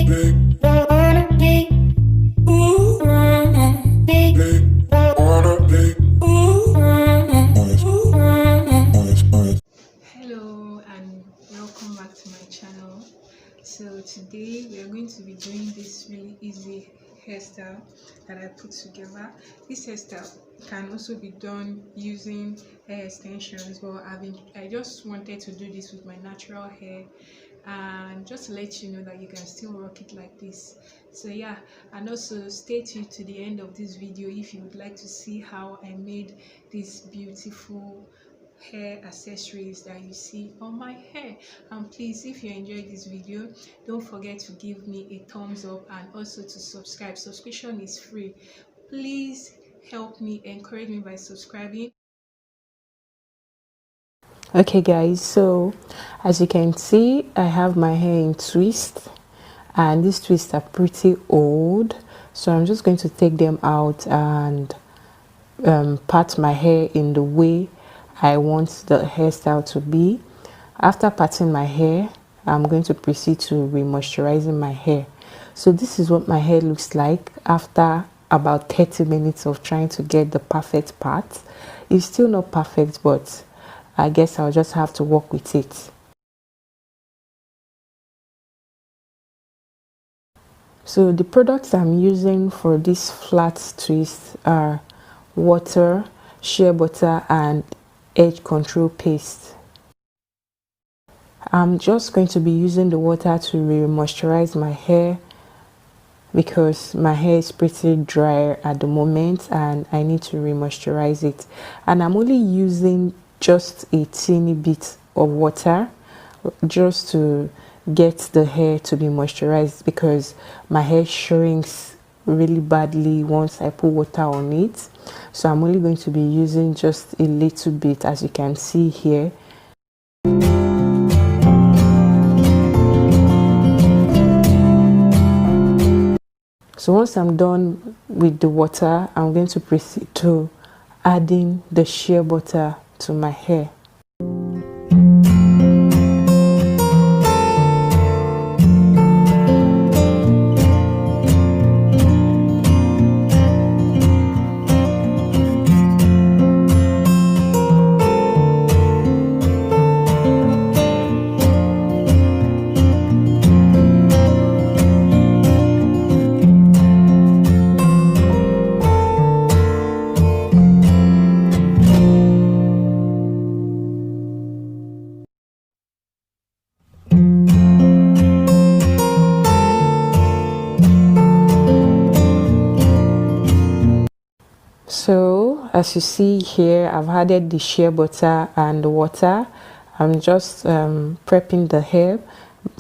Hello and welcome back to my channel. So today we are going to be doing this really easy hairstyle that I put together. This hairstyle can also be done using hair extensions, but I just wanted to do this with my natural hair, and just to let you know that you can still rock it like this. So yeah, and also stay tuned to the end of this video if you would like to see how I made this beautiful hair accessories that you see on my hair. And please, if you enjoyed this video, don't forget to give me a thumbs up and also to subscribe. Subscription is free. Please help me, encourage me by subscribing. Okay guys, so as you can see, I have my hair in twists, and these twists are pretty old, so I'm just going to take them out and part my hair in the way I want the hairstyle to be. After parting my hair, I'm going to proceed to re-moisturizing my hair. So this is what my hair looks like after about 30 minutes of trying to get the perfect part. It's still not perfect, but I guess I'll just have to work with it. So the products I'm using for this flat twist are water, shea butter, and edge control paste. I'm just going to be using the water to re-moisturize my hair because my hair is pretty dry at the moment and I need to re-moisturize it. And I'm only using just a teeny bit of water just to get the hair to be moisturized because my hair shrinks really badly once I put water on it. So I'm only going to be using just a little bit, as you can see here. So once I'm done with the water, I'm going to proceed to adding the shea butter to my hair. So as you see here, I've added the shea butter and the water. I'm just prepping the hair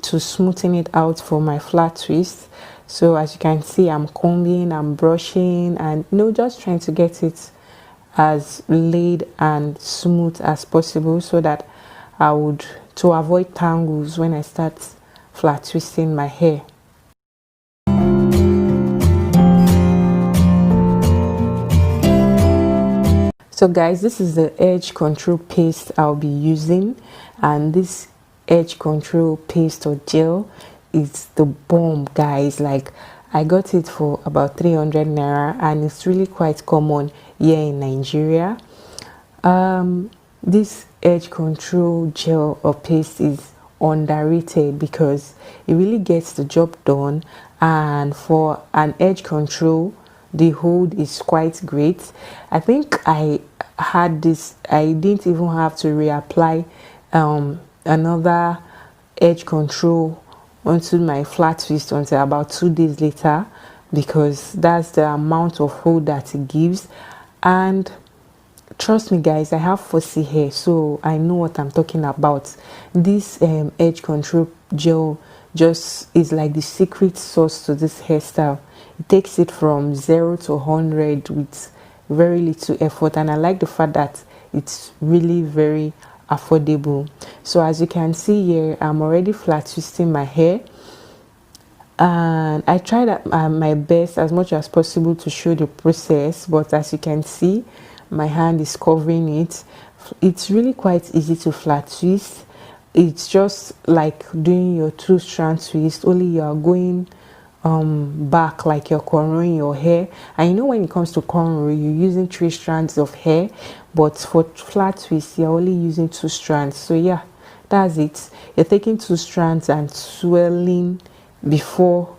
to smoothen it out for my flat twist. So as you can see, I'm combing, I'm brushing, and just trying to get it as laid and smooth as possible so that to avoid tangles when I start flat twisting my hair. So guys, this is the edge control paste I'll be using, and this edge control paste or gel is the bomb, guys. Like, I got it for about 300 naira and it's really quite common here in Nigeria. This edge control gel or paste is underrated because it really gets the job done, and for an edge control the hold is quite great. I think I had this, I didn't even have to reapply another edge control onto my flat twist until about 2 days later, because that's the amount of hold that it gives. And trust me guys, I have fussy hair, so I know what I'm talking about. This edge control gel just is like the secret sauce to this hairstyle. It takes it from 0 to 100 with very little effort, and I like the fact that it's really very affordable. So as you can see here, I'm already flat twisting my hair, and I tried my best as much as possible to show the process, but as you can see, my hand is covering it. It's really quite easy to flat twist. It's just like doing your 2-strand twist, only you are going back, like you're cornrowing your hair. And you know, when it comes to cornrow, you're using 3 strands of hair, but for flat twist you're only using 2 strands. So yeah, that's it. You're taking 2 strands and swirling before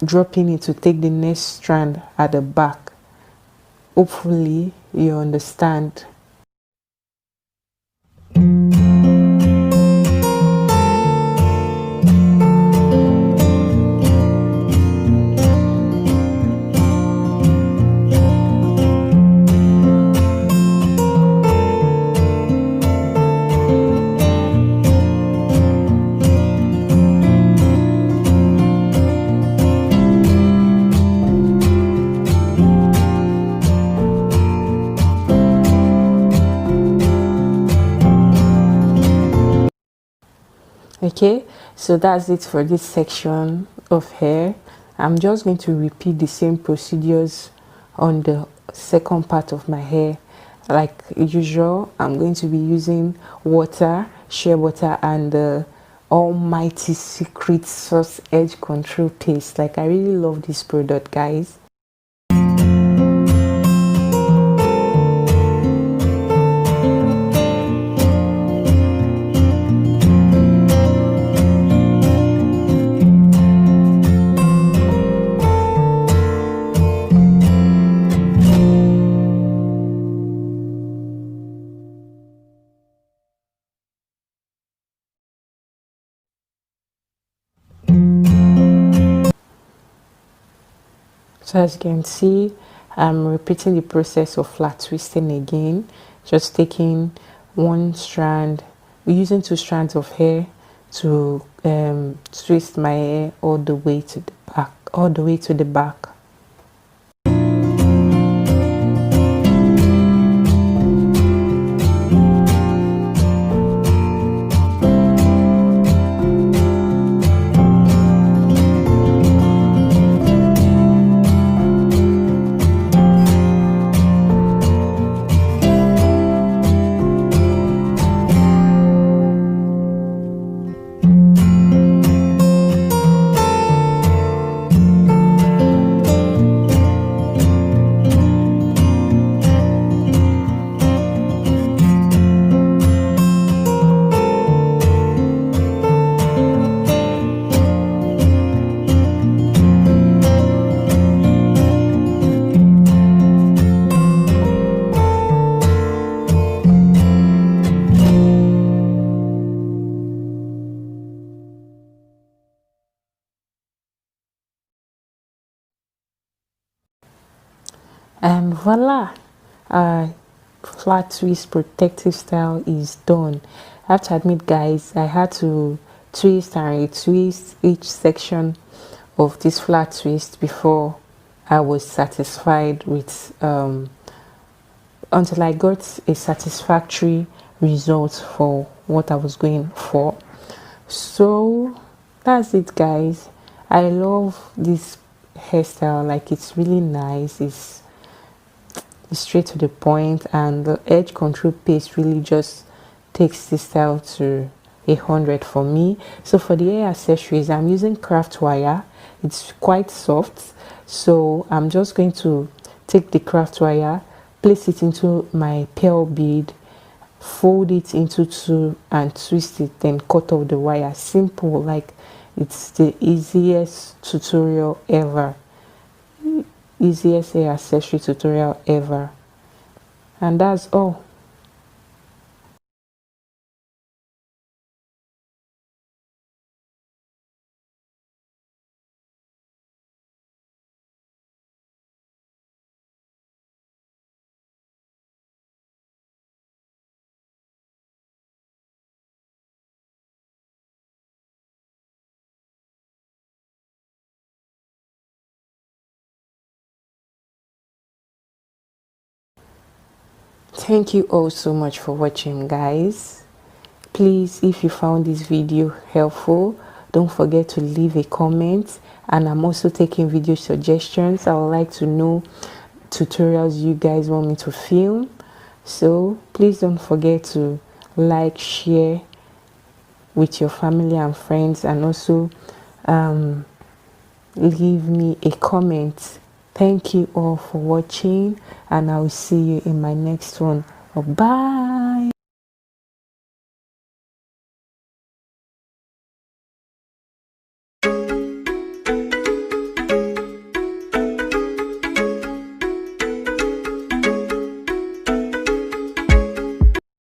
dropping it to take the next strand at the back. Hopefully you understand. Okay, so that's it for this section of hair. I'm just going to repeat the same procedures on the second part of my hair. Like usual, I'm going to be using water, shea butter, and the almighty secret sauce edge control paste. Like, I really love this product, guys. So as you can see, I'm repeating the process of flat twisting again, just taking 1 strand, using 2 strands of hair to twist my hair all the way to the back. And voila, flat twist protective style is done. I have to admit, guys, I had to twist and retwist each section of this flat twist before I was satisfied with until I got a satisfactory result for what I was going for. So that's it, guys. I love this hairstyle. Like, it's really nice. It's straight to the point, and the edge control paste really just takes this style to 100 for me. So for the hair accessories, I'm using craft wire. It's quite soft, so I'm just going to take the craft wire, place it into my pearl bead, fold it into 2 and twist it, then cut off the wire. Simple. Like, it's the easiest tutorial ever. Easiest hair accessory tutorial ever. And that's all. Thank you all so much for watching, guys. Please, if you found this video helpful, don't forget to leave a comment. And I'm also taking video suggestions. I would like to know tutorials you guys want me to film. So please don't forget to like, share with your family and friends, and also leave me a comment. Thank you all for watching, and I will see you in my next one. Bye.